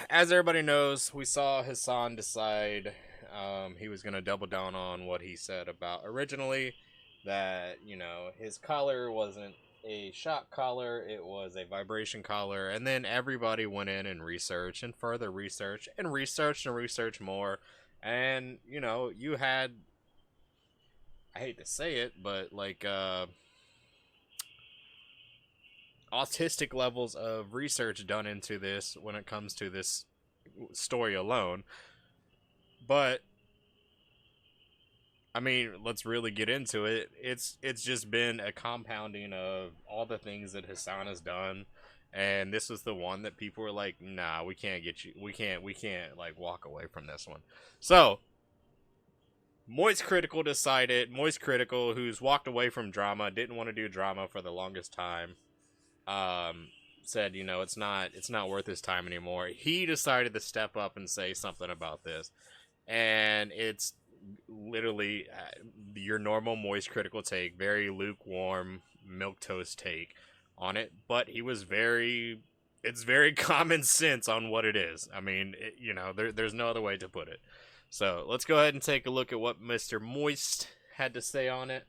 as everybody knows, we saw Hasan decide he was going to double down on what he said about originally that, his collar wasn't a shock collar, it was a vibration collar. And then everybody went in and researched and further researched and researched and researched more. And, you had, I hate to say it, but like, autistic levels of research done into this when it comes to this story alone. But I mean, let's really get into it. It's just been a compounding of all the things that Hasan has done, and this was the one that people were like, "Nah, we can't get you. We can't like walk away from this one." So, Moist Critical decided. Moist Critical, who's walked away from drama, didn't want to do drama for the longest time. Said, it's not worth his time anymore. He decided to step up and say something about this, and it's literally your normal Moist Critical take, very lukewarm milk toast take on it. But he was it's very common sense on what it is. I mean, there's no other way to put it. So let's go ahead and take a look at what Mr. Moist had to say on it.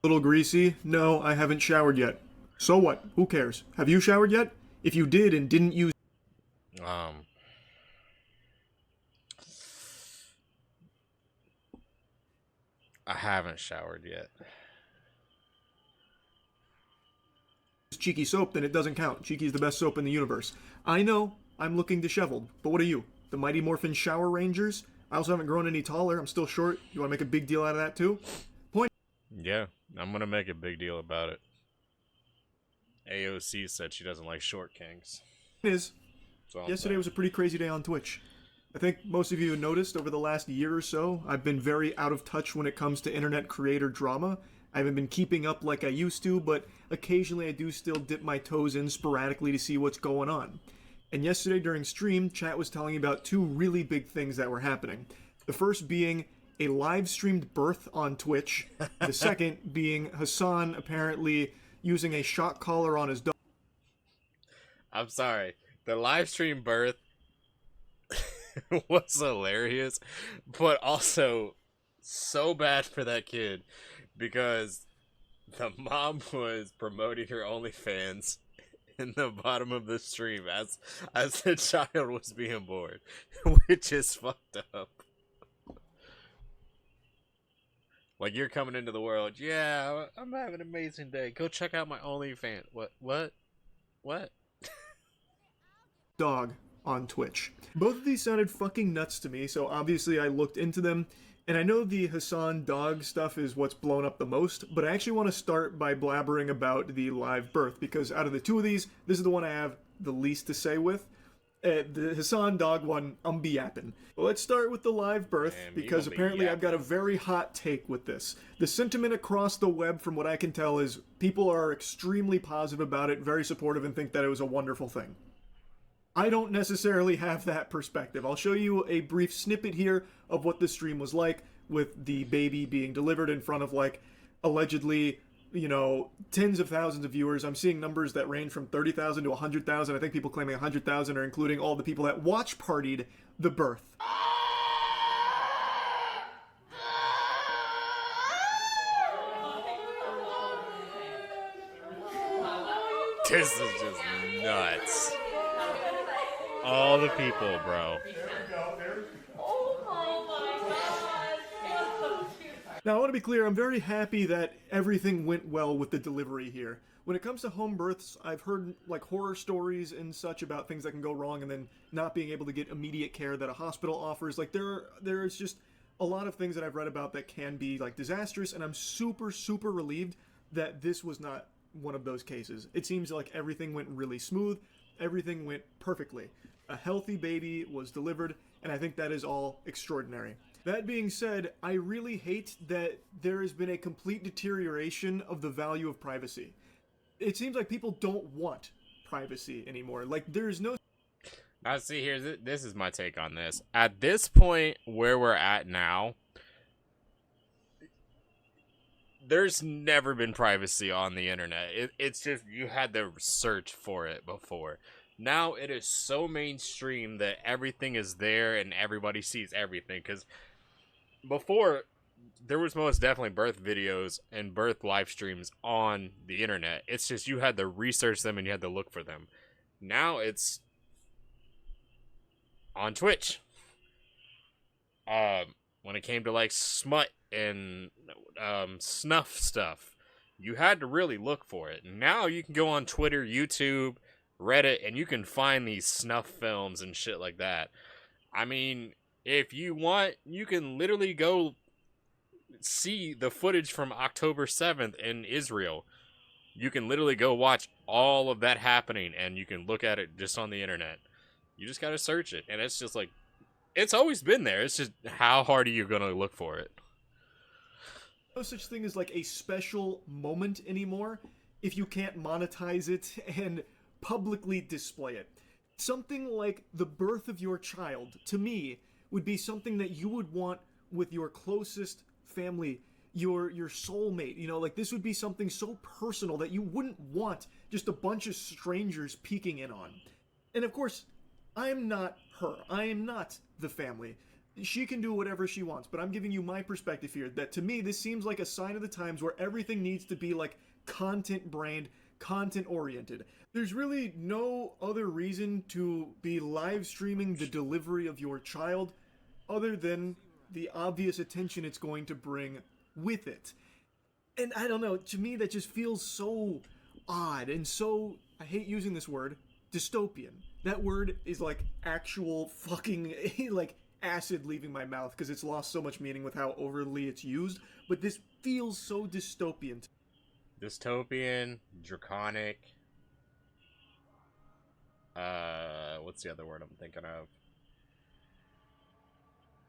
Little greasy? No, I haven't showered yet. So what? Who cares? Have you showered yet? If you did and didn't use I haven't showered yet. Cheeky soap, then it doesn't count. Cheeky's the best soap in the universe. I know, I'm looking disheveled, but what are you? The Mighty Morphin Shower Rangers? I also haven't grown any taller. I'm still short. You want to make a big deal out of that too? Yeah, I'm gonna make a big deal about it. AOC said she doesn't like short kings. Yesterday was a pretty crazy day on Twitch. I think most of you have noticed over the last year or so, I've been very out of touch when it comes to internet creator drama. I haven't been keeping up like I used to, but occasionally I do still dip my toes in sporadically to see what's going on. And yesterday during stream, chat was telling me about two really big things that were happening. The first being a live streamed birth on Twitch. The second being Hasan apparently using a shock collar on his dog. I'm sorry. The live stream birth was hilarious, but also so bad for that kid because the mom was promoting her OnlyFans in the bottom of the stream as the child was being born, which is fucked up. Like, you're coming into the world. Yeah, I'm having an amazing day. Go check out my OnlyFans. What? Dog on Twitch. Both of these sounded fucking nuts to me, so obviously I looked into them. And I know the Hasan dog stuff is what's blown up the most, but I actually want to start by blabbering about the live birth, because out of the two of these, this is the one I have the least to say with. The Hasan dog one, I'm be yapping. Well, let's start with the live birth, because apparently I've got a very hot take with this. The sentiment across the web, from what I can tell, is people are extremely positive about it, very supportive, and think that it was a wonderful thing. I don't necessarily have that perspective. I'll show you a brief snippet here of what the stream was like, with the baby being delivered in front of, like, allegedly, tens of thousands of viewers. I'm seeing numbers that range from 30,000 to 100,000. I think people claiming 100,000 are including all the people that watch partied the birth. This is just nuts. All the people, bro. Now, I want to be clear, I'm very happy that everything went well with the delivery here. When it comes to home births, I've heard, like, horror stories and such about things that can go wrong and then not being able to get immediate care that a hospital offers. Like, there's just a lot of things that I've read about that can be, like, disastrous, and I'm super, super relieved that this was not one of those cases. It seems like everything went really smooth. Everything went perfectly. A healthy baby was delivered, and I think that is all extraordinary. That being said, I really hate that there has been a complete deterioration of the value of privacy. It seems like people don't want privacy anymore. Like, there's no... Now, see, this is my take on this. At this point, where we're at now, there's never been privacy on the internet. It's just you had to search for it before. Now it is so mainstream that everything is there and everybody sees everything. Because before, there was most definitely birth videos and birth live streams on the internet. It's just you had to research them and you had to look for them. Now it's on Twitch. When it came to like smut and snuff stuff, you had to really look for it. Now you can go on Twitter, YouTube, Reddit, and you can find these snuff films and shit like that. I mean, if you want, you can literally go see the footage from October 7th in Israel. You can literally go watch all of that happening, and you can look at it just on the internet. You just gotta search it, and it's just like, it's always been there. It's just how hard are you gonna look for it? No such thing as like a special moment anymore if you can't monetize it and publicly display it. Something like the birth of your child, to me, would be something that you would want with your closest family, your soulmate. You know, like this would be something so personal that you wouldn't want just a bunch of strangers peeking in on. And of course, I'm not her. I am not the family. She can do whatever she wants, but I'm giving you my perspective here that to me this seems like a sign of the times where everything needs to be like content brand, content oriented. There's really no other reason to be live streaming the delivery of your child other than the obvious attention it's going to bring with it. And I don't know, to me that just feels so odd and so, I hate using this word, dystopian. That word is like actual fucking like acid leaving my mouth because it's lost so much meaning with how overly it's used, but this feels so dystopian. Dystopian, draconic. What's the other word I'm thinking of?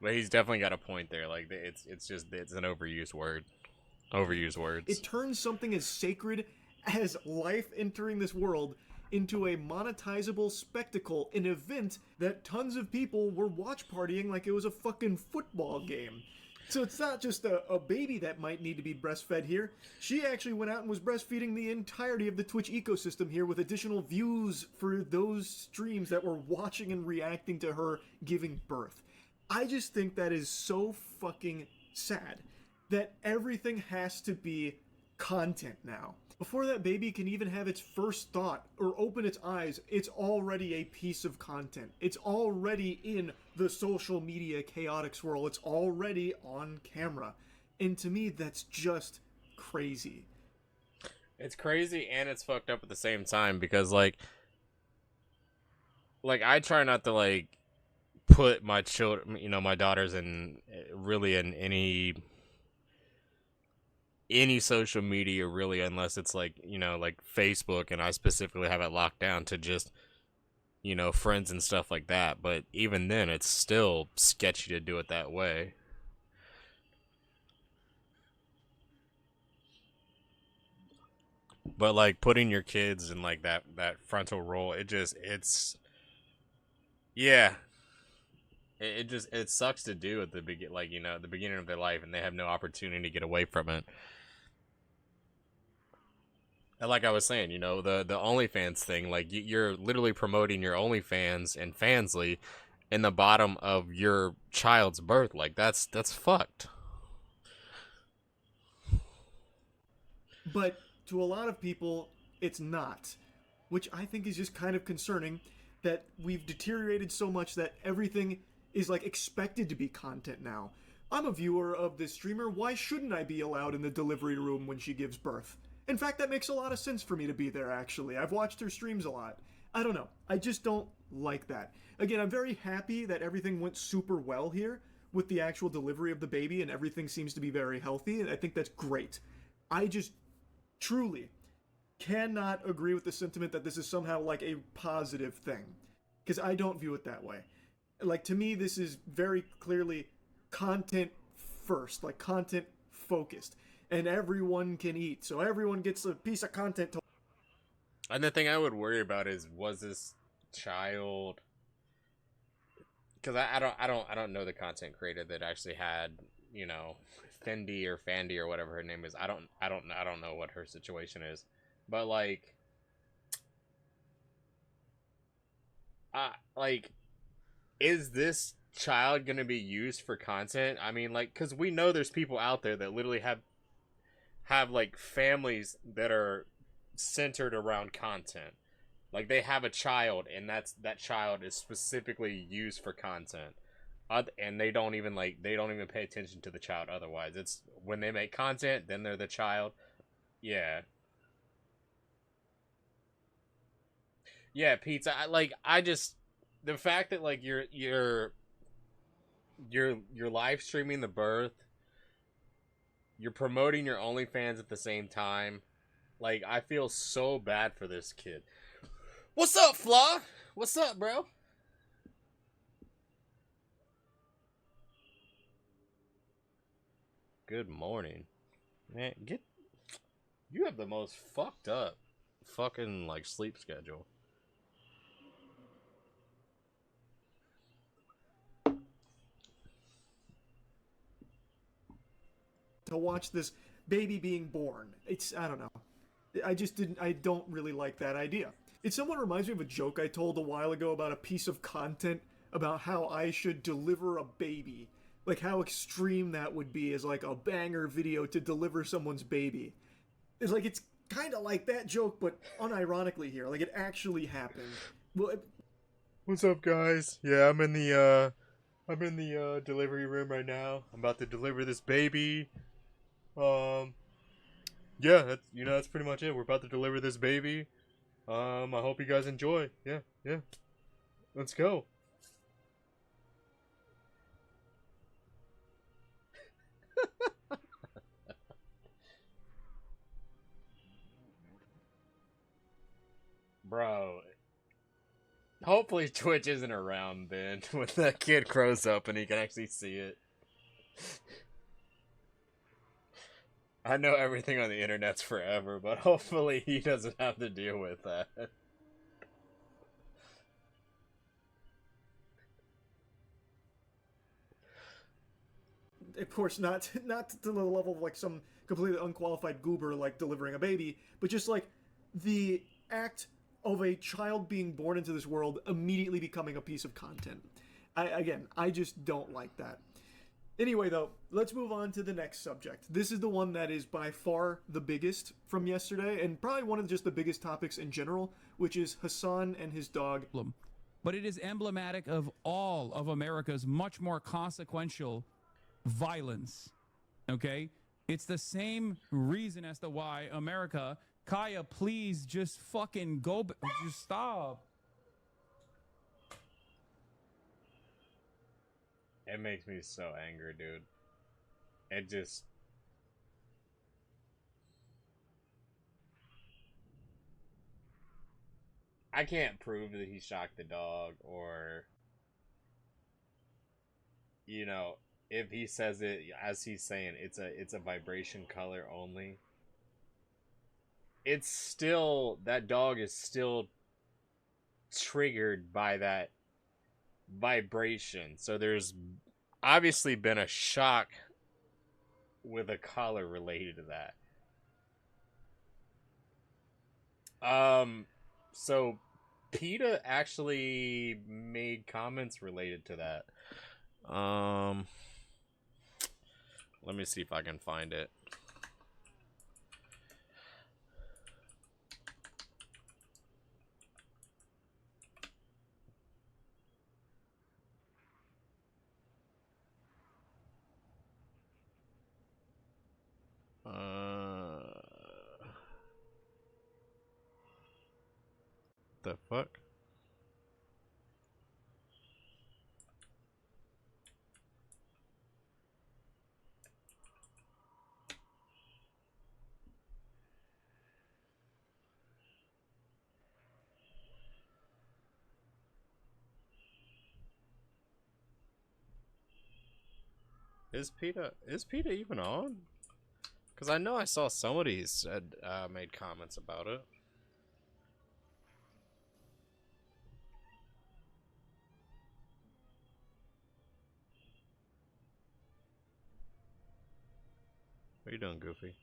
But he's definitely got a point there. Like it's just it's an overused word. Overused words. It turns something as sacred as life entering this world into a monetizable spectacle, an event that tons of people were watch partying like it was a fucking football game. So it's not just a baby that might need to be breastfed here. She actually went out and was breastfeeding the entirety of the Twitch ecosystem here with additional views for those streams that were watching and reacting to her giving birth. I just think that is so fucking sad that everything has to be content now. Before that baby can even have its first thought or open its eyes, it's already a piece of content. It's already in the social media chaotic swirl. It's already on camera. And to me, that's just crazy. It's crazy and it's fucked up at the same time because like I try not to like put my children, you know, my daughters in really in any social media really unless it's like, you know, like Facebook, and I specifically have it locked down to just, you know, friends and stuff like that. But even then it's still sketchy to do it that way. But like putting your kids in like that frontal role, it's yeah, it just it sucks to do at the like, you know, at the beginning of their life, and they have no opportunity to get away from it. And like I was saying, you know, the OnlyFans thing, like you're literally promoting your OnlyFans and Fansly in the bottom of your child's birth. Like that's fucked. But to a lot of people, it's not. Which I think is just kind of concerning that we've deteriorated so much that everything is like expected to be content now. I'm a viewer of this streamer, why shouldn't I be allowed in the delivery room when she gives birth? In fact, that makes a lot of sense for me to be there, actually. I've watched her streams a lot. I don't know. I just don't like that. Again, I'm very happy that everything went super well here with the actual delivery of the baby and everything seems to be very healthy, and I think that's great. I just truly cannot agree with the sentiment that this is somehow like a positive thing. Because I don't view it that way. Like, to me, this is very clearly content first, like content focused. And everyone can eat, so everyone gets a piece of content to. And the thing I would worry about is, was this child? Because I don't know the content creator that actually had, you know, Fendi or Fandy or whatever her name is. I don't know what her situation is, but like, is this child gonna be used for content? I mean, like, because we know there's people out there that literally have like families that are centered around content. Like they have a child, and that child is specifically used for content. And they don't even pay attention to the child otherwise. It's when they make content, then they're the child. Yeah. Yeah, pizza. I just the fact that like you're live streaming the birth, you're promoting your OnlyFans at the same time. Like I feel so bad for this kid. What's up, Flaw? What's up, bro? Good morning. Man, you have the most fucked up fucking like sleep schedule. To watch this baby being born. I don't know. I don't really like that idea. It somewhat reminds me of a joke I told a while ago about a piece of content about how I should deliver a baby. Like how extreme that would be as like a banger video to deliver someone's baby. It's kind of like that joke, but unironically here. Like it actually happened. Well, What's up, guys? Yeah, I'm in the delivery room right now. I'm about to deliver this baby. Yeah, that's pretty much it. We're about to deliver this baby. I hope you guys enjoy. Yeah, yeah. Let's go. Bro, hopefully Twitch isn't around then when that kid grows up and he can actually see it. I know everything on the internet's forever, but hopefully he doesn't have to deal with that. of course, not to the level of like some completely unqualified goober like delivering a baby, but just like the act of a child being born into this world immediately becoming a piece of content. I just don't like that. Anyway, though, let's move on to the next subject. This is the one that is by far the biggest from yesterday, and probably one of just the biggest topics in general, which is Hasan and his dog. But it is emblematic of all of America's much more consequential violence. Okay? It's the same reason as to why America, Kaya, please just fucking go, just stop. It makes me so angry, dude. It just. I can't prove that he shocked the dog, or. If he says it as he's saying, it's a vibration color only. It's still. That dog is still triggered by that vibration. So there's obviously been a shock with a color related to that. So PETA actually made comments related to that. Let me see if I can find it. The fuck? Is PETA even on? Because I know I saw somebody said made comments about it. What are you doing, Goofy?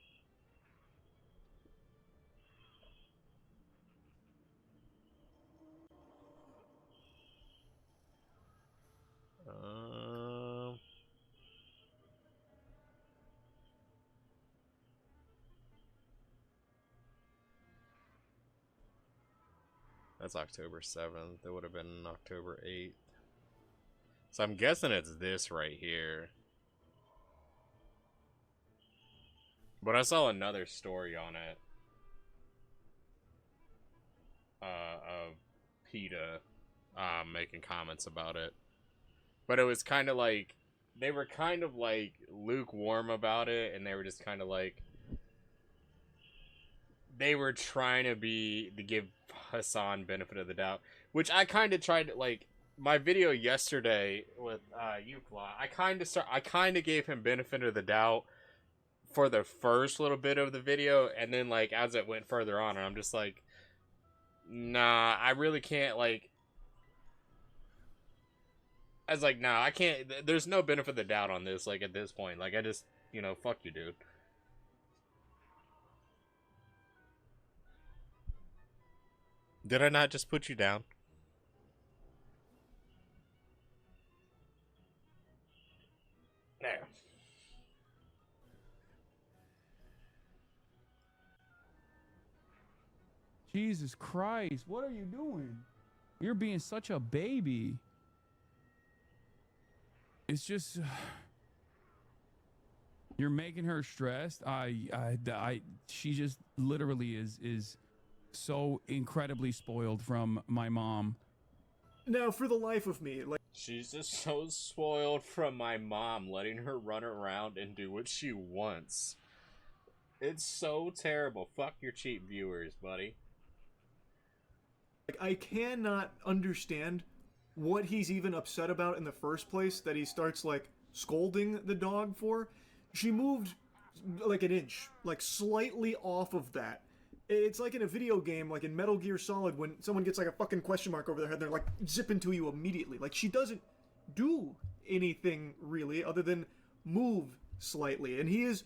That's October 7th. It would have been October 8th. So I'm guessing it's this right here. But I saw another story on it. Of PETA making comments about it. But it was kind of like, they were kind of like lukewarm about it, and they were just kind of like, they were trying to give Hasan benefit of the doubt, which I kind of tried to, like, my video yesterday with Eucla, I kind of gave him benefit of the doubt for the first little bit of the video, and then, like, as it went further on, I'm just like, nah, I really can't, like, I was like, nah, I can't, there's no benefit of the doubt on this, like, at this point, like, I just, you know, fuck you, dude. Did I not just put you down? There. Jesus Christ, what are you doing? You're being such a baby. It's just you're making her stressed. She just literally is so incredibly spoiled from my mom. Now, for the life of me, like, She's just so spoiled from my mom letting her run around and do what she wants. It's so terrible. Fuck your cheap viewers, buddy. I cannot understand what he's even upset about in the first place that he starts, like, scolding the dog for. She moved, like, an inch, like, slightly off of that. It's like in a video game, like in Metal Gear Solid, when someone gets, like, a fucking question mark over their head, they're, like, zipping to you immediately. Like, she doesn't do anything, really, other than move slightly. And he is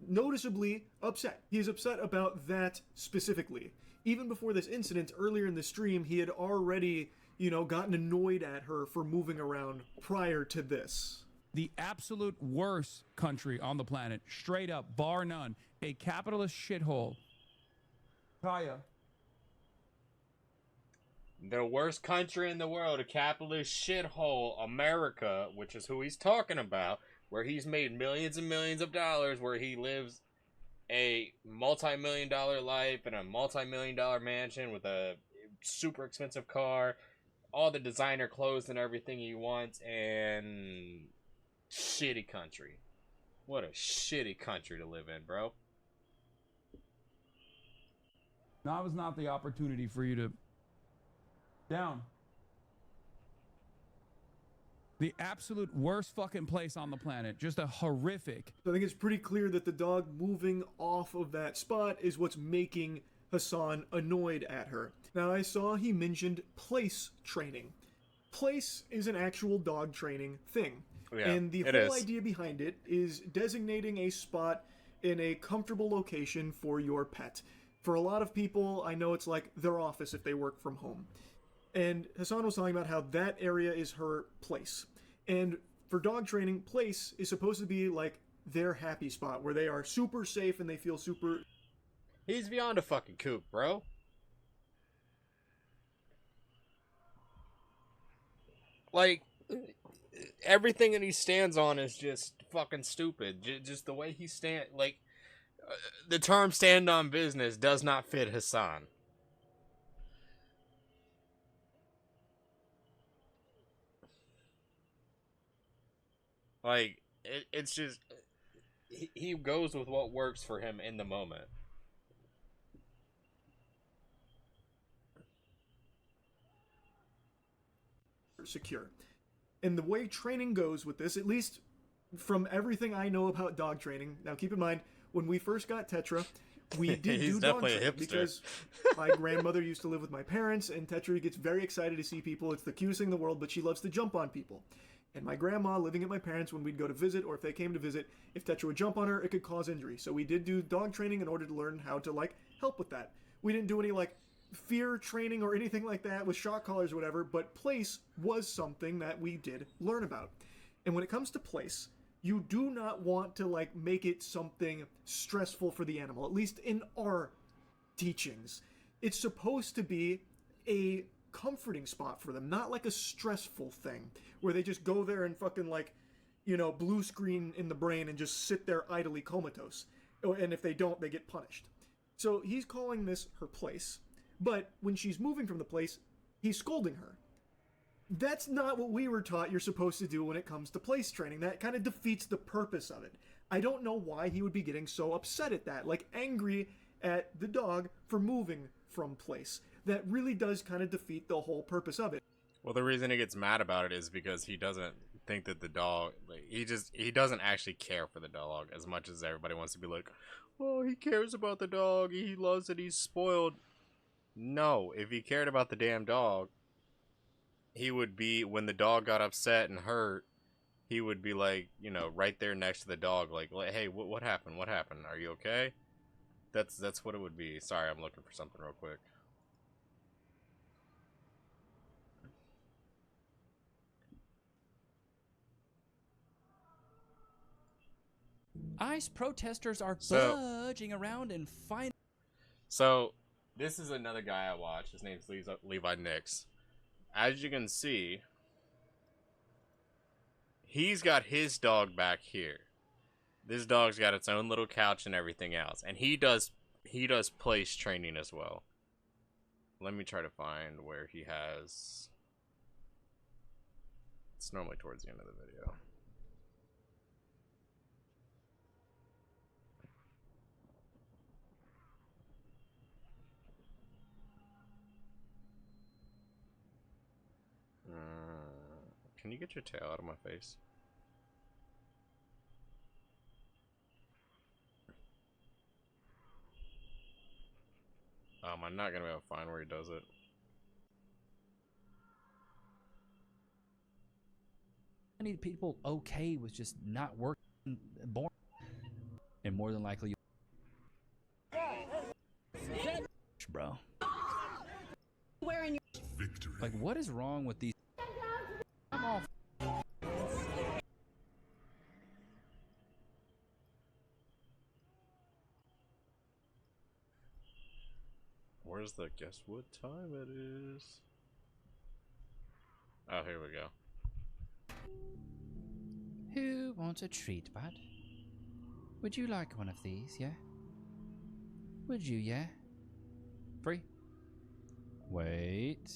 noticeably upset. He is upset about that specifically. Even before this incident, earlier in the stream, he had already, you know, gotten annoyed at her for moving around prior to this. The absolute worst country on the planet, straight up, bar none, a capitalist shithole. Kaya. The worst country in the world, a capitalist shithole, America, which is who he's talking about, where he's made millions and millions of dollars, where he lives a multi-million-dollar life in a multi-million-dollar mansion with a super expensive car, all the designer clothes and everything he wants, and shitty country. What a shitty country to live in, bro. Now was not the opportunity for you to down. The absolute worst fucking place on the planet. Just a horrific. So I think it's pretty clear that the dog moving off of that spot is what's making Hasan annoyed at her. Now, I saw he mentioned place training. Place is an actual dog training thing. Yeah, and the whole idea behind it is designating a spot in a comfortable location for your pet. For a lot of people, I know it's like their office if they work from home. And Hasan was talking about how that area is her place. And for dog training, place is supposed to be like their happy spot where they are super safe and they feel super... He's beyond a fucking coop, bro. Like, everything that he stands on is just fucking stupid. Just the way he like, the term stand on business does not fit Hasan. Like, it's just, he goes with what works for him in the moment. Secure. And the way training goes with this, at least from everything I know about dog training, now keep in mind, when we first got Tetra, we did do dog training because my grandmother used to live with my parents, and Tetra gets very excited to see people. It's the cutest thing in the world, but she loves to jump on people. And my grandma, living at my parents when we'd go to visit, or if they came to visit, if Tetra would jump on her, it could cause injury. So we did do dog training in order to learn how to, like, help with that. We didn't do any, like, fear training or anything like that with shock collars or whatever, but place was something that we did learn about. And when it comes to place, you do not want to, like, make it something stressful for the animal, at least in our teachings. It's supposed to be a comforting spot for them, not like a stressful thing where they just go there and fucking, like, you know, blue screen in the brain and just sit there idly comatose. And if they don't, they get punished. So he's calling this her place. But when she's moving from the place, he's scolding her. That's not what we were taught you're supposed to do when it comes to place training. That kind of defeats the purpose of it. I don't know why he would be getting so upset at that, like angry at the dog for moving from place. That really does kind of defeat the whole purpose of it. Well, the reason he gets mad about it is because he doesn't think that the dog, like, he doesn't actually care for the dog as much as everybody wants to be like, oh, he cares about the dog, he loves it, he's spoiled. No, if he cared about the damn dog, he would be, when the dog got upset and hurt, he would be like, you know, right there next to the dog, like hey, what happened? What happened? Are you okay? That's what it would be. Sorry, I'm looking for something real quick. ICE protesters are budging around and find. So, this is another guy I watch. His name's Levi Nix. As you can see, he's got his dog back here. This dog's got its own little couch and everything else, and he does place training as well. Let me try to find where he has. It's normally towards the end of the video. Can you get your tail out of my face? I'm not gonna be able to find where he does it. I need people okay with just not working, born, and more than likely, bro. Wearing your Victory. Like, what is wrong with these? I'm off. Where's the guess what time it is? Oh, here we go. Who wants a treat, bud? Would you like one of these, yeah? Would you, yeah? Free? Wait.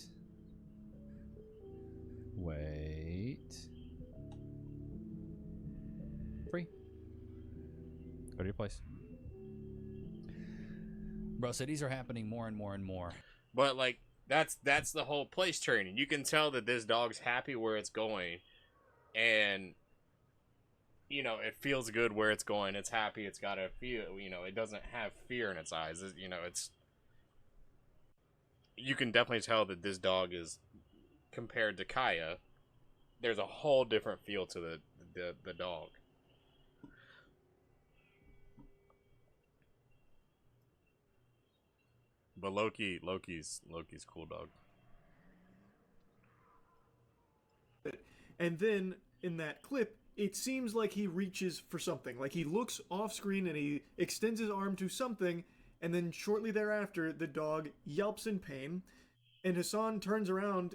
Wait. Free. Go to your place. Bro, cities are happening more and more and more. But like that's the whole place training. You can tell that this dog's happy where it's going, and you know it feels good where it's going. It's happy. It's got a feel. You know, it doesn't have fear in its eyes. You know, it's. You can definitely tell that this dog is, compared to Kaya, there's a whole different feel to the dog. But Loki's cool dog. And then in that clip, it seems like he reaches for something. Like he looks off screen and he extends his arm to something, and then shortly thereafter, the dog yelps in pain, and Hasan turns around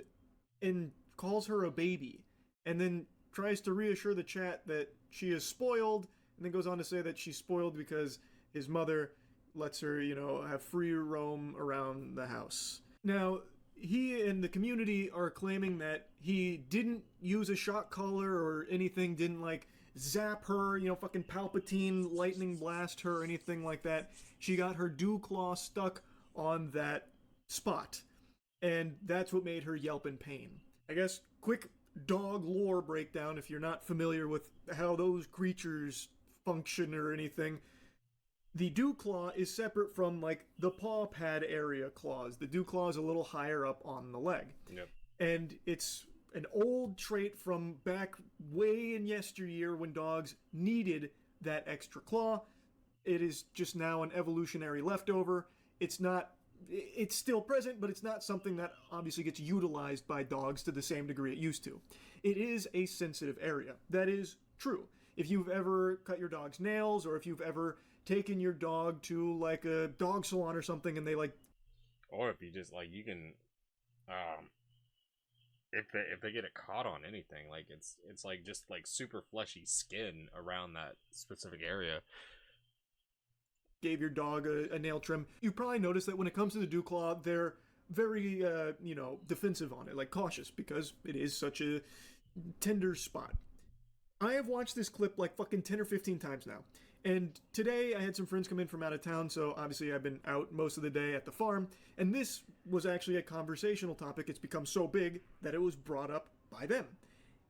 and calls her a baby, and then tries to reassure the chat that she is spoiled, and then goes on to say that she's spoiled because his mother lets her, you know, have free roam around the house. Now, he and the community are claiming that he didn't use a shock collar or anything, didn't, like, zap her, you know, fucking Palpatine lightning blast her or anything like that. She got her dew claw stuck on that spot, and that's what made her yelp in pain. I guess, quick dog lore breakdown if you're not familiar with how those creatures function or anything. The dew claw is separate from, like, the paw pad area claws. The dew claw is a little higher up on the leg. Yep. And it's an old trait from back way in yesteryear when dogs needed that extra claw. It is just now an evolutionary leftover. It's still present, but it's not something that obviously gets utilized by dogs to the same degree it used to. It is a sensitive area. That is true. If you've ever cut your dog's nails, or if you've ever taken your dog to like a dog salon or something and they like, or if you just like, you can, if they get it caught on anything, like it's like just like super fleshy skin around that specific area. Gave your dog a nail trim, you probably noticed that when it comes to the dew claw, they're very, defensive on it, like cautious, because it is such a tender spot. I have watched this clip like fucking 10 or 15 times now. And today I had some friends come in from out of town, so obviously I've been out most of the day at the farm, and this was actually a conversational topic. It's become so big that it was brought up by them.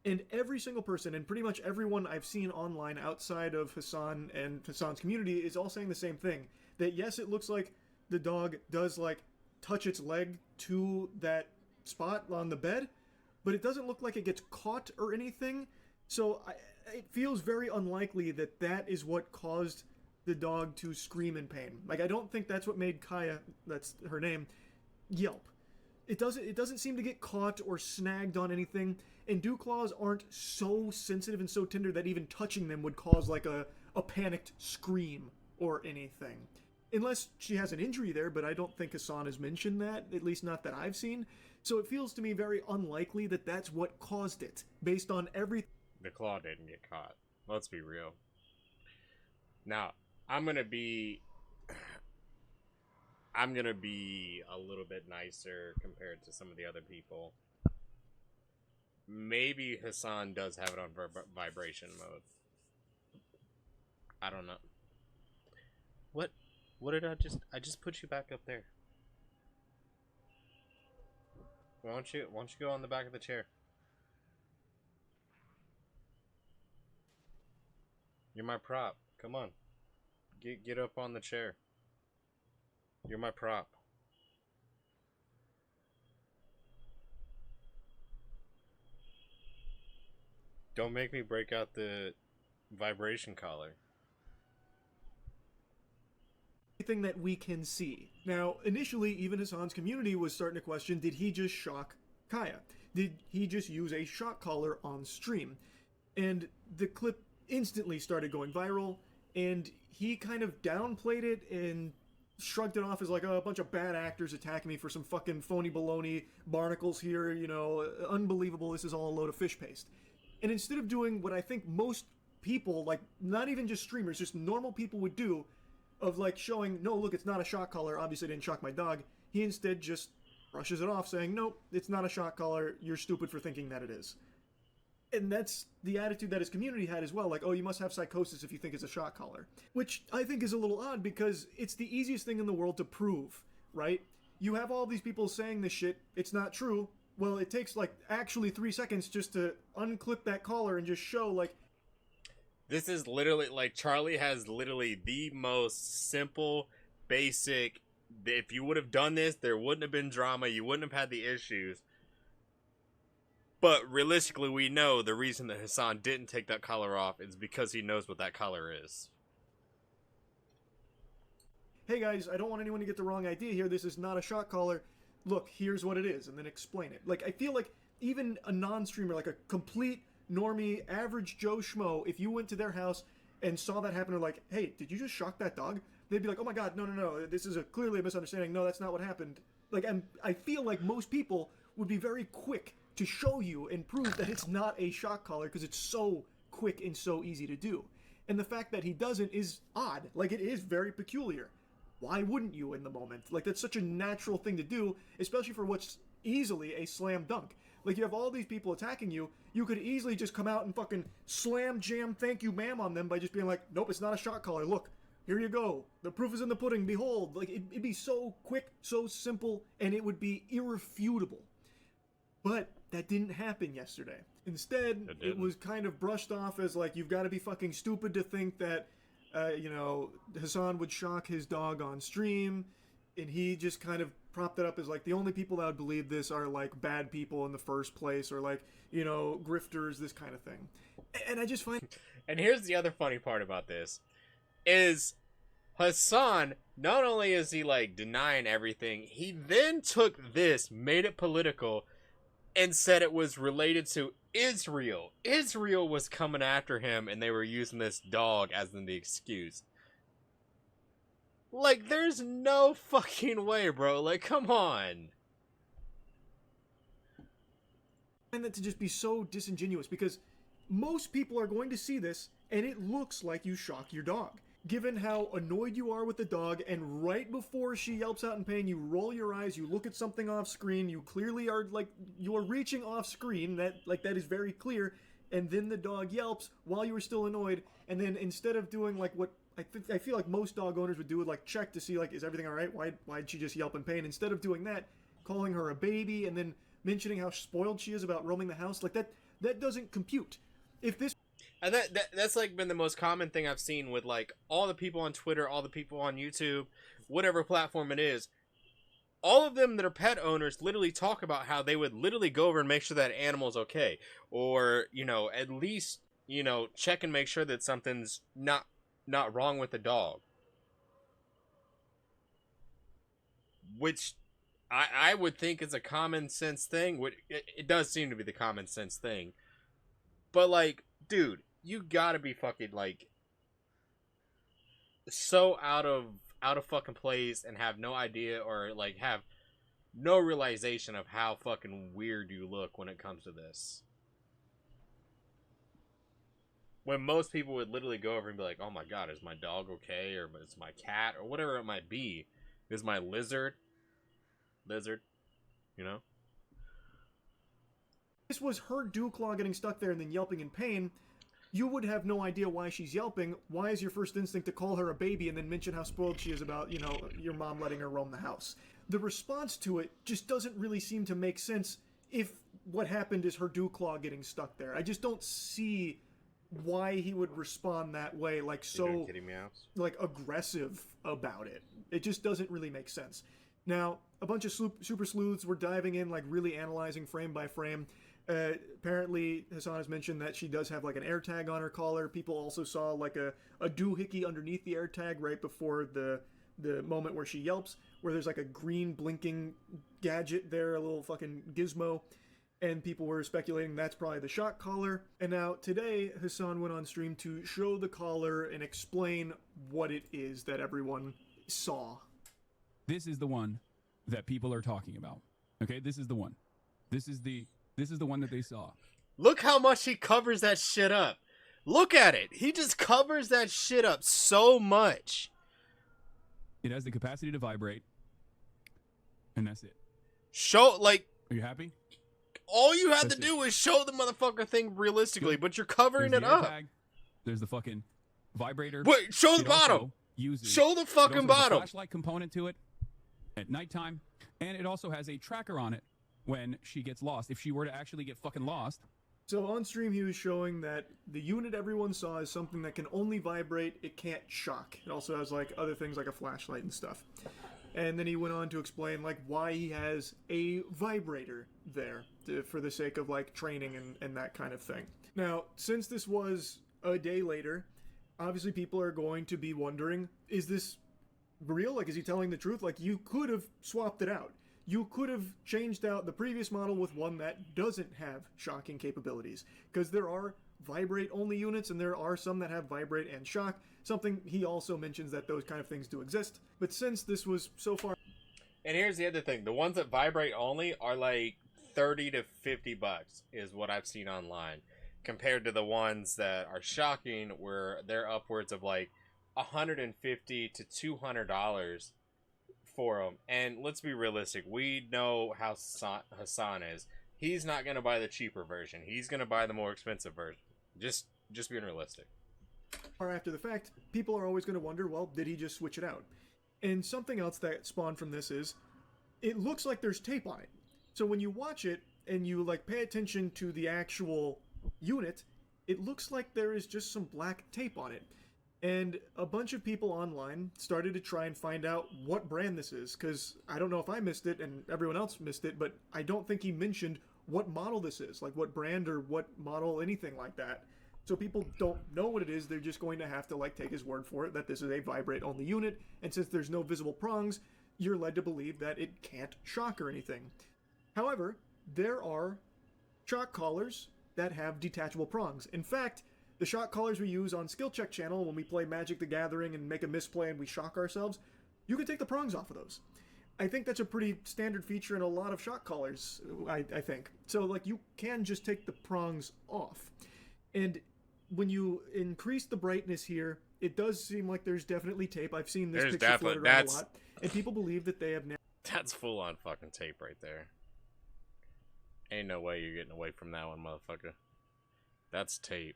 And every single person, and pretty much everyone I've seen online outside of Hasan and Hasan's community, is all saying the same thing. That yes, it looks like the dog does like touch its leg to that spot on the bed, but it doesn't look like it gets caught or anything. So it feels very unlikely that that is what caused the dog to scream in pain. Like, I don't think that's what made Kaya, that's her name, yelp. It doesn't seem to get caught or snagged on anything, and dew claws aren't so sensitive and so tender that even touching them would cause like a panicked scream or anything. Unless she has an injury there, but I don't think Hasan has mentioned that, at least not that I've seen. So it feels to me very unlikely that that's what caused it, based on everything. The claw didn't get caught. Let's be real. Now, I'm gonna be a little bit nicer compared to some of the other people. Maybe Hasan does have it on vibration mode. I don't know. What did I just put you back up there? Why don't you go on the back of the chair? You're my prop. Come on. Get up on the chair. You're my prop. Don't make me break out the vibration collar. Thing that we can see. Now, initially, even Hasan's community was starting to question, did he just shock Kaya? Did he just use a shock collar on stream? And the clip instantly started going viral, and he kind of downplayed it and shrugged it off as like, oh, a bunch of bad actors attacking me for some fucking phony baloney, barnacles here, unbelievable, this is all a load of fish paste. And instead of doing what I think most people, like not even just streamers, just normal people would do, of like showing, no, look, it's not a shock collar, obviously I didn't shock my dog, he instead just brushes it off saying, nope, it's not a shock collar, you're stupid for thinking that it is. And that's the attitude that his community had as well, like, oh, you must have psychosis if you think it's a shock collar. Which I think is a little odd, because it's the easiest thing in the world to prove, right? You have all these people saying this shit, it's not true. Well, it takes like actually 3 seconds just to unclip that collar and just show like, this is literally like Charlie has literally the most simple, basic. If you would have done this, there wouldn't have been drama. You wouldn't have had the issues. But realistically, we know the reason that Hasan didn't take that collar off is because he knows what that collar is. Hey guys, I don't want anyone to get the wrong idea here. This is not a shock collar. Look, here's what it is, and then explain it. Like, I feel like even a non-streamer, like a complete normie, average Joe Schmo, if you went to their house and saw that happen, or like, hey, did you just shock that dog? They'd be like, oh my god, no, this is clearly a misunderstanding. No, that's not what happened. Like, I feel like most people would be very quick to show you and prove that it's not a shock collar because it's so quick and so easy to do. And the fact that he doesn't is odd. Like, it is very peculiar. Why wouldn't you in the moment? Like, that's such a natural thing to do, especially for what's easily a slam dunk. Like, you have all these people attacking you, you could easily just come out and fucking slam jam thank you ma'am on them by just being like, nope, it's not a shock collar, look, here you go, the proof is in the pudding, behold. Like, it'd be so quick, so simple, and it would be irrefutable. But that didn't happen yesterday. Instead, it was kind of brushed off as like, you've got to be fucking stupid to think that, Hasan would shock his dog on stream, and he just kind of propped it up as like the only people that would believe this are like bad people in the first place, or like, you know, grifters, this kind of thing. And I just find. And here's the other funny part about this is Hasan, not only is he like denying everything, he then took this, made it political, and said it was related to Israel. Israel was coming after him and they were using this dog as the excuse. Like, there's no fucking way, bro. Like, come on. I find that to just be so disingenuous, because most people are going to see this and it looks like you shock your dog. Given how annoyed you are with the dog, and right before she yelps out in pain, you roll your eyes, you look at something off screen, you clearly are like, you are reaching off screen, that is very clear, and then the dog yelps while you were still annoyed, and then instead of doing like what I feel like most dog owners would do, would like check to see like, is everything alright? Why'd she just yelp in pain? Instead of doing that, calling her a baby and then mentioning how spoiled she is about roaming the house, like that doesn't compute. If this. And that's like been the most common thing I've seen with like all the people on Twitter, all the people on YouTube, whatever platform it is. All of them that are pet owners literally talk about how they would literally go over and make sure that animal's okay, or, you know, at least, you know, check and make sure that something's not wrong with the dog. Which I would think is a common sense thing. It does seem to be the common sense thing. But like, dude, you gotta be fucking like so out of fucking place and have no idea, or like have no realization of how fucking weird you look when it comes to this. When most people would literally go over and be like, oh my god, is my dog okay? Or is my cat? Or whatever it might be. Is my lizard? You know? This was her dew claw getting stuck there and then yelping in pain, you would have no idea why she's yelping. Why is your first instinct to call her a baby and then mention how spoiled she is about, you know, your mom letting her roam the house? The response to it just doesn't really seem to make sense if what happened is her dew claw getting stuck there. I just don't see why he would respond that way, like so like aggressive about it. It just doesn't really make sense. Now, a bunch of super sleuths were diving in, like really analyzing frame by frame. Apparently, Hasan has mentioned that she does have like an air tag on her collar. People also saw like a doohickey underneath the air tag right before the moment where she yelps, where there's like a green blinking gadget there, a little fucking gizmo. And people were speculating that's probably the shock collar. And now today, Hasan went on stream to show the collar and explain what it is that everyone saw. This is the one that people are talking about. Okay, this is the one. This is the one that they saw. Look how much he covers that shit up. Look at it. He just covers that shit up so much. It has the capacity to vibrate. And that's it. Show, like... Are you happy? All you had to do is show the motherfucker thing realistically, but you're covering it up. Tag. There's the fucking vibrator. Wait, show the bottom. Show the fucking bottom. A flashlight component to it at nighttime. And it also has a tracker on it when she gets lost. If she were to actually get fucking lost. So on stream he was showing that the unit everyone saw is something that can only vibrate, it can't shock. It also has like other things like a flashlight and stuff. And then he went on to explain like why he has a vibrator there for the sake of like training and that kind of thing. Now, since this was a day later, obviously people are going to be wondering, is this real? Like, is he telling the truth? Like, you could have swapped it out. You could have changed out the previous model with one that doesn't have shocking capabilities, because there are vibrate-only units, and there are some that have vibrate and shock, something he also mentions that those kind of things do exist. But since this was so far... And here's the other thing. The ones that vibrate only are like $30 to $50 is what I've seen online, compared to the ones that are shocking, where they're upwards of like $150 to $200 for them. And let's be realistic. We know how Hasan is. He's not going to buy the cheaper version. He's going to buy the more expensive version. Just being realistic. Or after the fact, people are always going to wonder, well, did he just switch it out? And something else that spawned from this is, it looks like there's tape on it. So when you watch it and you like pay attention to the actual unit, it looks like there is just some black tape on it. And a bunch of people online started to try and find out what brand this is, because I don't know if I missed it and everyone else missed it, but I don't think he mentioned what model this is, like what brand or what model, anything like that. So people don't know what it is, they're just going to have to like take his word for it that this is a vibrate only unit, and since there's no visible prongs, you're led to believe that it can't shock or anything. However, there are shock collars that have detachable prongs. In fact, the shock collars we use on Skill Check channel when we play Magic the Gathering and make a misplay and we shock ourselves, you can take the prongs off of those. I think that's a pretty standard feature in a lot of shock collars, I think. So, like, you can just take the prongs off. And when you increase the brightness here, it does seem like there's definitely tape. I've seen this picture floated around a lot. And people believe that they have now... That's full on fucking tape right there. Ain't no way you're getting away from that one, motherfucker. That's tape.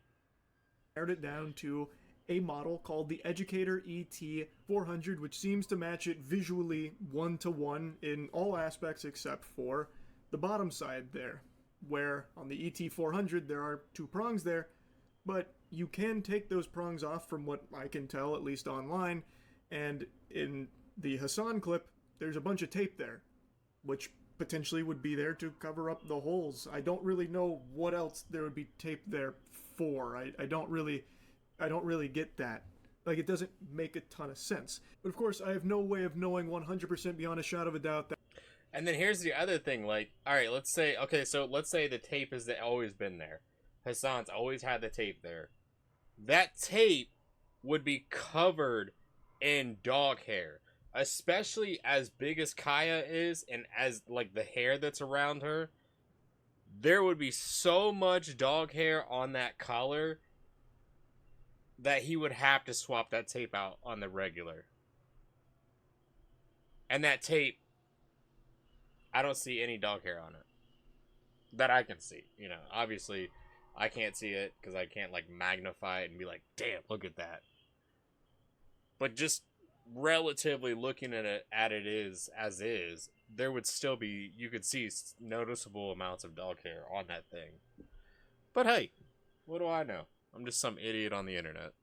Narrowed it down to a model called the Educator ET400, which seems to match it visually 1-to-1 in all aspects except for the bottom side there, where on the ET400 there are 2 prongs there, but you can take those prongs off from what I can tell, at least online, and in the Hasan clip, there's a bunch of tape there, which potentially would be there to cover up the holes. I don't really know what else there would be tape there for. I don't really get that. Like, it doesn't make a ton of sense. But of course, I have no way of knowing 100% beyond a shadow of a doubt that... And then here's the other thing, like, alright, let's say the tape has always been there. Hasan's always had the tape there. That tape would be covered in dog hair. Especially as big as Kaya is, and as, like, the hair that's around her, there would be so much dog hair on that collar that he would have to swap that tape out on the regular. And that tape, I don't see any dog hair on it. That I can see. You know, obviously, I can't see it because I can't, like, magnify it and be like, damn, look at that. But just relatively looking at it as is, there would still be, you could see noticeable amounts of dog hair on that thing. But hey, what do I know? I'm just some idiot on the internet.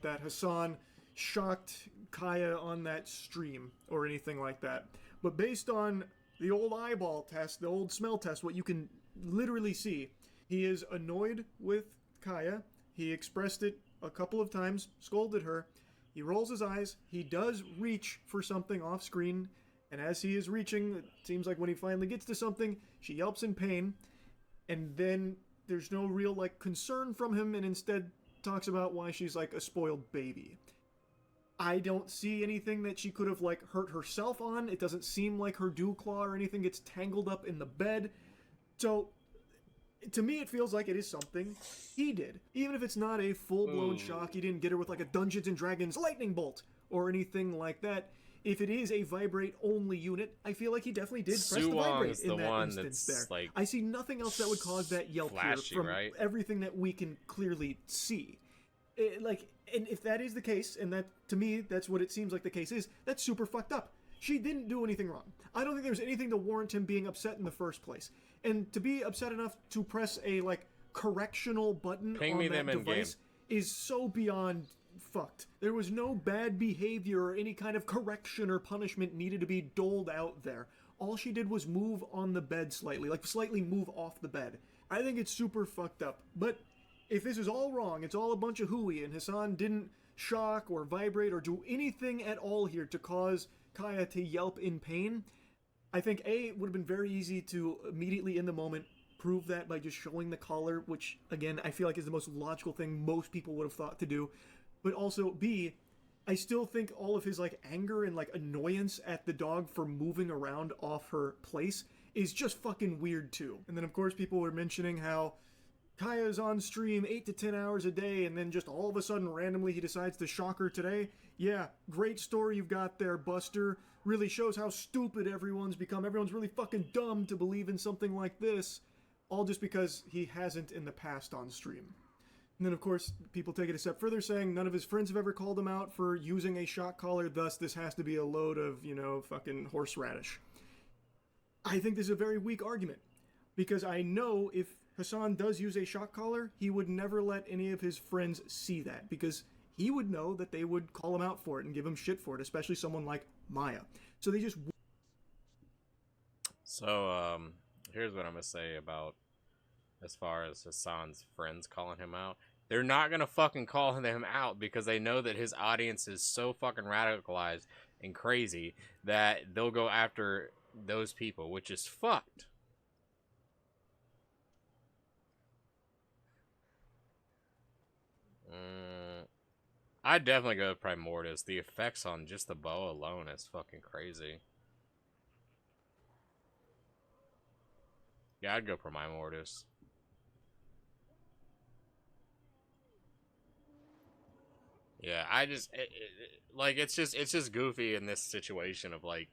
That Hasan shocked Kaya on that stream or anything like that. But based on the old eyeball test, the old smell test, what you can literally see, he is annoyed with Kaya. He expressed it a couple of times, scolded her. He rolls his eyes. He does reach for something off screen. And as he is reaching, it seems like when he finally gets to something, she yelps in pain. And then there's no real, like, concern from him, and instead talks about why she's, like, a spoiled baby. I don't see anything that she could have, like, hurt herself on. It doesn't seem like her dew claw or anything gets tangled up in the bed. So, to me, it feels like it is something he did. Even if it's not a full-blown shock, he didn't get her with, like, a Dungeons & Dragons lightning bolt or anything like that. If it is a vibrate-only unit, I feel like he definitely did press the vibrate in that instance there. Like, I see nothing else that would cause that yelp flashy, here from right? everything that we can clearly see. And if that is the case, and that, to me, that's what it seems like the case is, that's super fucked up. She didn't do anything wrong. I don't think there's anything to warrant him being upset in the first place. And to be upset enough to press a, like, correctional button on that device is so beyond fucked. There was no bad behavior or any kind of correction or punishment needed to be doled out there. All she did was move on the bed slightly, like slightly move off the bed. I think it's super fucked up. But if this is all wrong, it's all a bunch of hooey, and Hasan didn't shock or vibrate or do anything at all here to cause Kaya to yelp in pain, I think A, it would have been very easy to immediately in the moment prove that by just showing the collar, which again I feel like is the most logical thing most people would have thought to do. But also B, I still think all of his like anger and like annoyance at the dog for moving around off her place is just fucking weird too. And then of course people were mentioning how Kaya's on stream 8 to 10 hours a day, and then just all of a sudden randomly he decides to shock her today. Yeah, great story you've got there, Buster. Really shows how stupid everyone's become. Everyone's really fucking dumb to believe in something like this. All just because he hasn't in the past on stream. And then of course, people take it a step further saying none of his friends have ever called him out for using a shock collar, thus this has to be a load of, you know, fucking horseradish. I think this is a very weak argument. Because I know if Hasan does use a shock collar, he would never let any of his friends see that. Because he would know that they would call him out for it and give him shit for it, especially someone like Maya. So they just. So, here's what I'm gonna say about as far as Hasan's friends calling him out. They're not gonna fucking call him out because they know that his audience is so fucking radicalized and crazy that they'll go after those people, which is fucked. I'd definitely go with Primordius. The effects on just the bow alone is fucking crazy. Yeah, I'd go for Primordius. Yeah, I just like it's just goofy in this situation of like,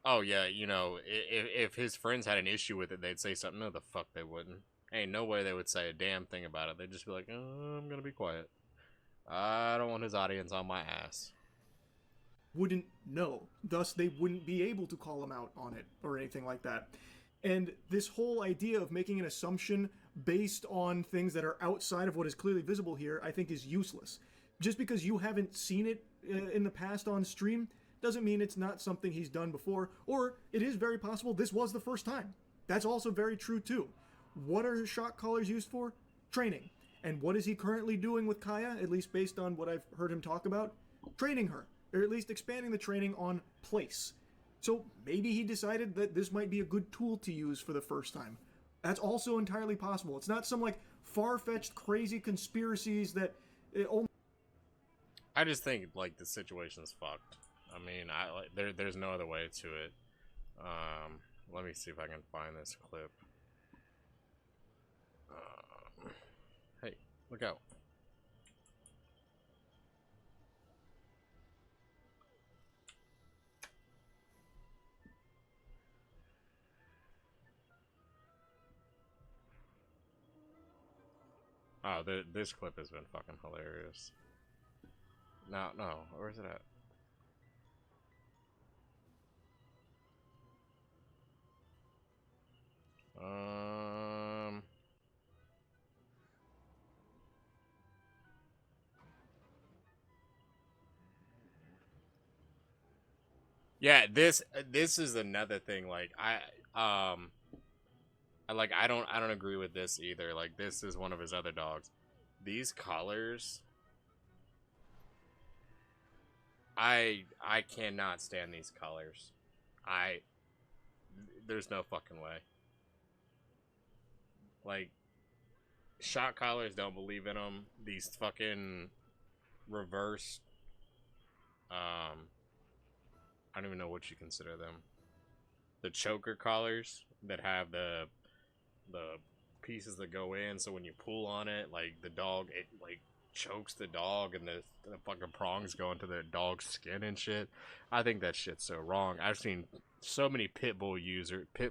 oh yeah, you know, if his friends had an issue with it, they'd say something. No, the fuck they wouldn't. Ain't no way they would say a damn thing about it. They'd just be like, oh, I'm gonna be quiet. I don't want his audience on my ass. Wouldn't know. Thus, they wouldn't be able to call him out on it or anything like that. And this whole idea of making an assumption based on things that are outside of what is clearly visible here, I think is useless. Just because you haven't seen it in the past on stream doesn't mean it's not something he's done before, or it is very possible this was the first time. That's also very true too. What are his shot callers used for? Training. And what is he currently doing with Kaya, at least based on what I've heard him talk about? Training her, or at least expanding the training on place. So maybe he decided that this might be a good tool to use for the first time. That's also entirely possible. It's not some like far-fetched crazy conspiracies that only. I just think like the situation's fucked. I mean, there's no other way to it. Let me see if I can find this clip. Hey, look out. Oh, this clip has been fucking hilarious. No, where is it at? Yeah, this is another thing. Like I don't agree with this either. Like this is one of his other dogs. These collars, I cannot stand these collars. There's no fucking way. Like shot collars, don't believe in them. These fucking reverse I don't even know what you consider them. The choker collars that have the pieces that go in, so when you pull on it, like the dog, it like chokes the dog, and the fucking prongs go into the dog's skin and shit. I think that shit's so wrong. I've seen so many pit bull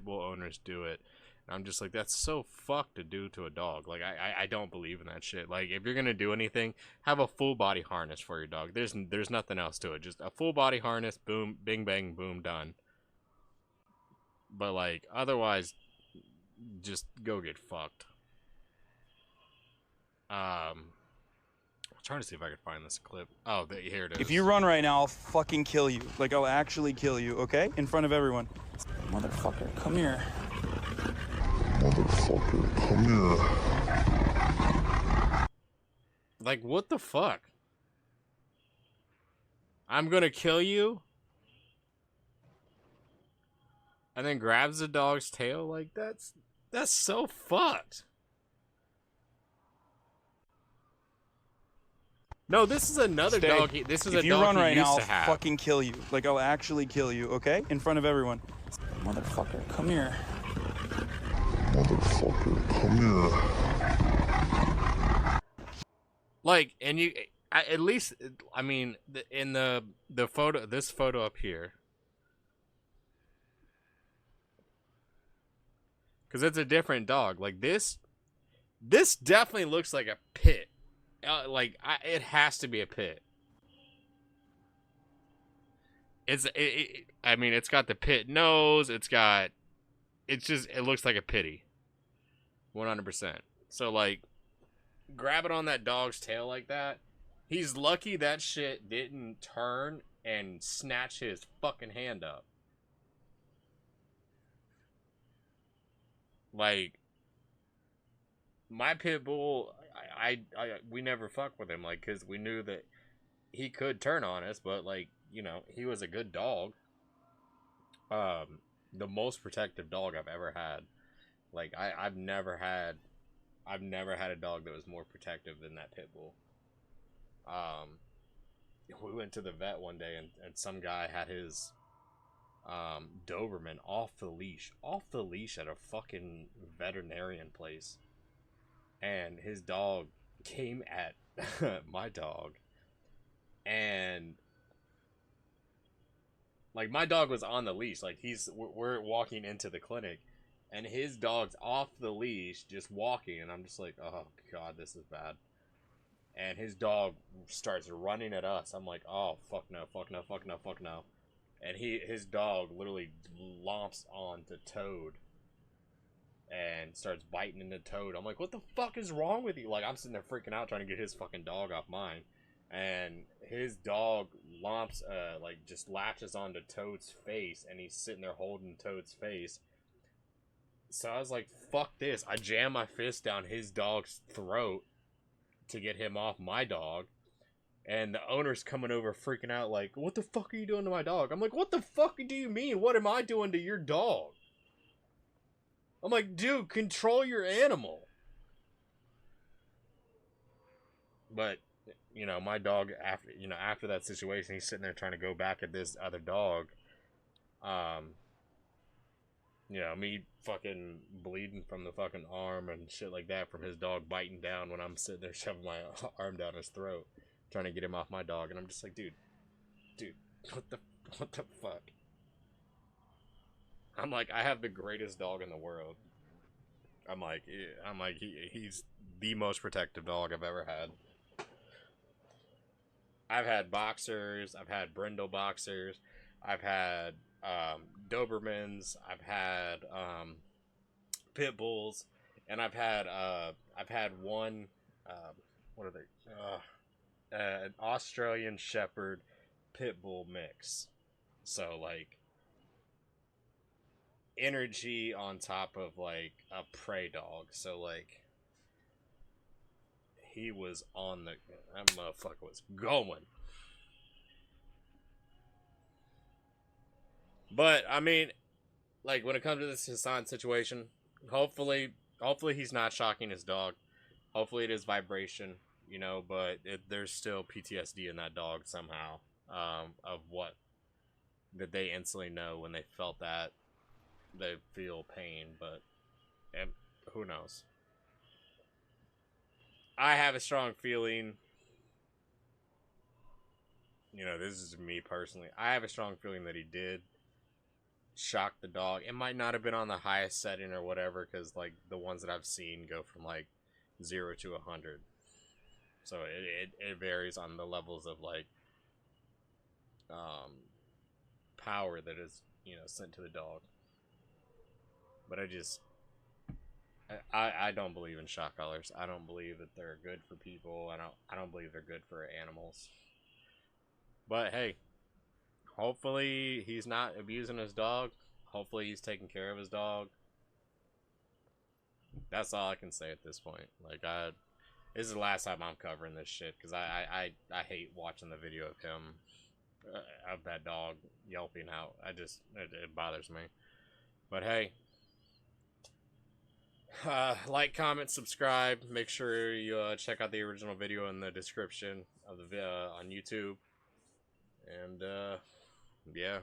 owners do it. And I'm just like, that's so fucked to do to a dog. Like I don't believe in that shit. Like if you're gonna do anything, have a full body harness for your dog. There's nothing else to it. Just a full body harness, boom, bing bang, boom, done. But like otherwise, just go get fucked. I'm trying to see if I can find this clip. Oh, here it is. If you run right now, I'll fucking kill you. Like, I'll actually kill you, okay? In front of everyone. Motherfucker, come here. Motherfucker, come here. Like, what the fuck? I'm gonna kill you? And then grabs the dog's tail? Like, that's so fucked. No, this is another dog. This is a dog he used to have. If you run right now, I'll fucking kill you. Like, I'll actually kill you, okay? In front of everyone. Motherfucker, come here. Motherfucker, come here. Like, and you, at least, I mean, in the photo, this photo up here, because it's a different dog. Like this definitely looks like a pit. It has to be a pit. I mean, it's got the pit nose. It looks like a pitty. 100%. So like, grab it on that dog's tail like that. He's lucky that shit didn't turn and snatch his fucking hand up. Like, my pit bull, we never fucked with him, like, because we knew that he could turn on us, but, like, you know, he was a good dog. The most protective dog I've ever had. Like, I've never had a dog that was more protective than that pit bull. We went to the vet one day, and some guy had his Doberman off the leash at a fucking veterinarian place, and his dog came at my dog, and like, my dog was on the leash, like, we're walking into the clinic, and his dog's off the leash just walking, and I'm just like, oh god, this is bad. And his dog starts running at us. I'm like, oh, fuck no, fuck no, fuck no, fuck no. And his dog literally lomps onto Toad and starts biting into Toad. I'm like, what the fuck is wrong with you? Like, I'm sitting there freaking out trying to get his fucking dog off mine. And his dog lomps, like, just latches onto Toad's face, and he's sitting there holding Toad's face. So I was like, fuck this. I jam my fist down his dog's throat to get him off my dog, and the owner's coming over freaking out like, what the fuck are you doing to my dog? I'm like, what the fuck do you mean? What am I doing to your dog? I'm like, dude, control your animal. But, you know, my dog, after that situation, he's sitting there trying to go back at this other dog. You know, me fucking bleeding from the fucking arm and shit like that from his dog biting down when I'm sitting there shoving my arm down his throat, trying to get him off my dog. And I'm just like, dude, what the fuck? I'm like, I have the greatest dog in the world. I'm like, he's the most protective dog I've ever had. I've had boxers, I've had brindle boxers, I've had Dobermans, I've had pit bulls, and I've had one what are they? An Australian Shepherd pit bull mix. So, like, energy on top of, like, a prey dog. So, like, he was on that motherfucker was going. But, I mean, like, when it comes to this Hasan situation, hopefully he's not shocking his dog. Hopefully it is vibration, you know, but there's still PTSD in that dog somehow, of what that they instantly know when they felt that. They feel pain, but who knows? I have a strong feeling, you know, this is me personally, I have a strong feeling that he did shock the dog. It might not have been on the highest setting or whatever, because, like, the ones that I've seen go from, like, 0 to 100. So it varies on the levels of, like, power that is, you know, sent to the dog. But I don't believe in shock collars. I don't believe that they're good for people. I don't believe they're good for animals. But hey, hopefully he's not abusing his dog. Hopefully he's taking care of his dog. That's all I can say at this point. Like, this is the last time I'm covering this shit, because I hate watching the video of him, of that dog yelping out. It bothers me. But hey, like, comment, subscribe. Make sure you check out the original video in the description of the on YouTube. And yeah,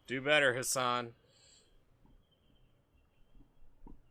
do better, Hasan.